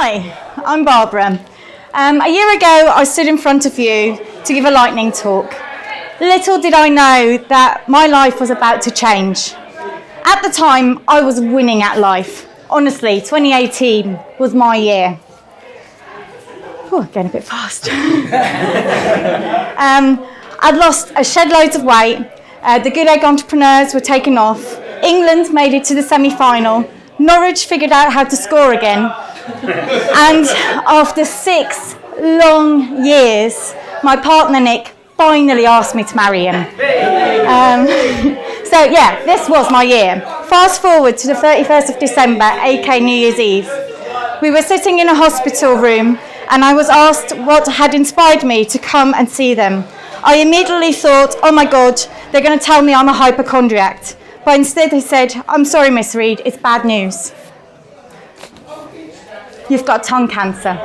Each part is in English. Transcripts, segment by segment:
Hi, I'm Barbara. A year ago, I stood in front of you to give a lightning talk. Little did I know that my life was about to change. At the time, I was winning at life. Honestly, 2018 was my year. Oh, getting a bit fast. I'd lost a shed loads of weight. The Gulag entrepreneurs were taken off. England made it to the semi-final. Norwich figured out how to score again. And after 6 long years, my partner Nick finally asked me to marry him. So yeah, this was my year. Fast forward to the 31st of December, aka New Year's Eve. We were sitting in a hospital room and I was asked what had inspired me to come and see them. I immediately thought, oh my God, they're going to tell me I'm a hypochondriac. But instead they said, I'm sorry, Miss Reed, it's bad news. You've got tongue cancer.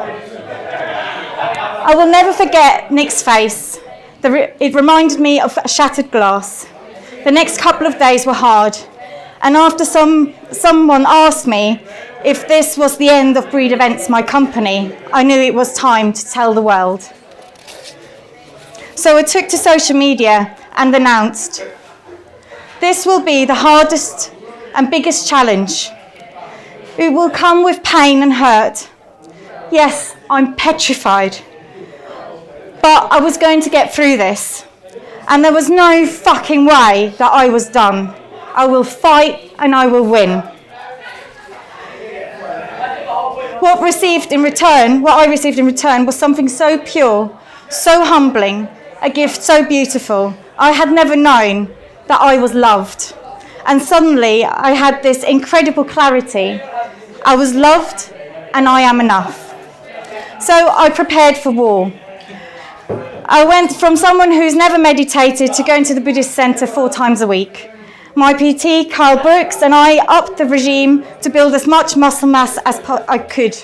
I will never forget Nick's face. It reminded me of shattered glass. The next couple of days were hard. And after someone asked me if this was the end of Breed Events, my company, I knew it was time to tell the world. So I took to social media and announced, this will be the hardest and biggest challenge. It will come with pain and hurt. Yes, I'm petrified. But I was going to get through this. And there was no fucking way that I was done. I will fight and I will win. What I received in return was something so pure, so humbling, a gift so beautiful. I had never known that I was loved. And suddenly I had this incredible clarity. I was loved and I am enough. So I prepared for war. I went from someone who's never meditated to going to the Buddhist center 4 times a week. My PT, Carl Brooks, and I upped the regime to build as much muscle mass as I could,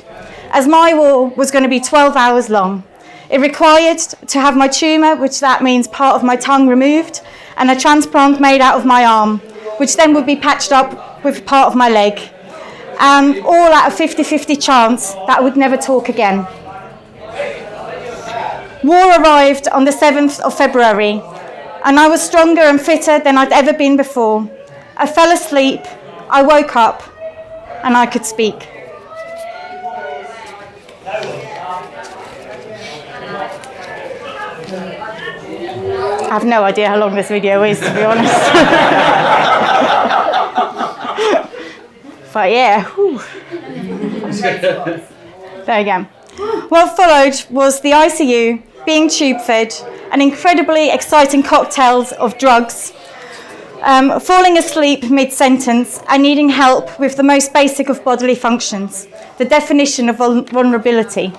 as my war was going to be 12 hours long. It required to have my tumor, which that means part of my tongue removed, and a transplant made out of my arm, which then would be patched up with part of my leg. All at a 50-50 chance that I would never talk again. War arrived on the 7th of February, and I was stronger and fitter than I'd ever been before. I fell asleep, I woke up, and I could speak. I have no idea how long this video is, to be honest. But yeah, whew. There you go. What followed was the ICU, being tube fed, and incredibly exciting cocktails of drugs, falling asleep mid-sentence, and needing help with the most basic of bodily functions, the definition of vulnerability.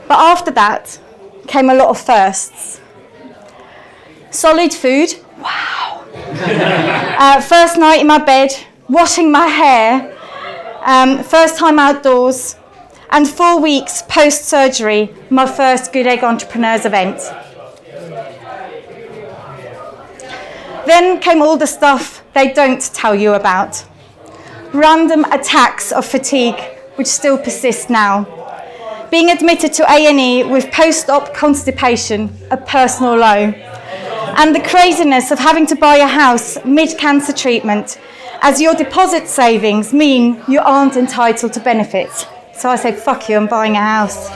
But after that came a lot of firsts. Solid food, wow. First night in my bed, washing my hair, first time outdoors, and 4 weeks post-surgery, my first Good Egg Entrepreneurs event. Then came all the stuff they don't tell you about. Random attacks of fatigue, which still persist now. Being admitted to A&E with post-op constipation, a personal low. And the craziness of having to buy a house mid-cancer treatment, as your deposit savings mean you aren't entitled to benefits. So I said, fuck you, I'm buying a house.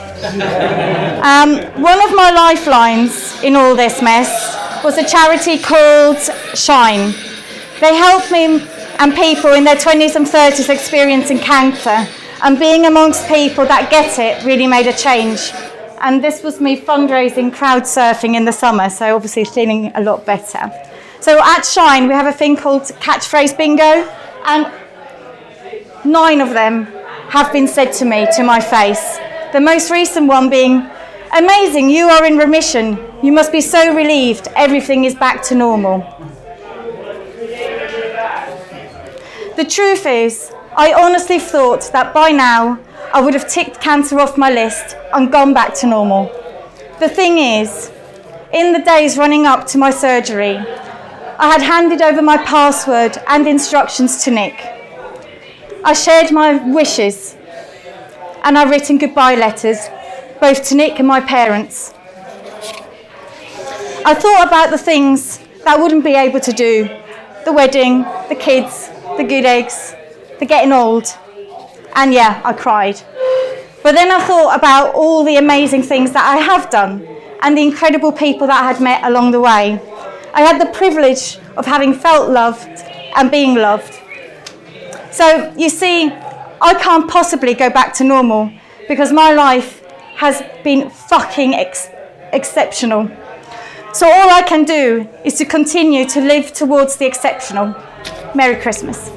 One of my lifelines in all this mess was a charity called Shine. They help me and people in their 20s and 30s experiencing cancer, and being amongst people that get it really made a change. And this was me fundraising, crowd surfing in the summer, so obviously feeling a lot better. So at Shine, we have a thing called catchphrase bingo, and 9 of them have been said to me, to my face. The most recent one being, amazing, you are in remission. You must be so relieved, everything is back to normal. The truth is, I honestly thought that by now, I would have ticked cancer off my list and gone back to normal. The thing is, in the days running up to my surgery, I had handed over my password and instructions to Nick. I shared my wishes. and I've written goodbye letters, both to Nick and my parents. I thought about the things that I wouldn't be able to do, the wedding, the kids, the good eggs, the getting old, and yeah, I cried. But then I thought about all the amazing things that I have done and the incredible people that I had met along the way. I had the privilege of having felt loved and being loved. So you see, I can't possibly go back to normal because my life has been fucking exceptional. So all I can do is to continue to live towards the exceptional. Merry Christmas.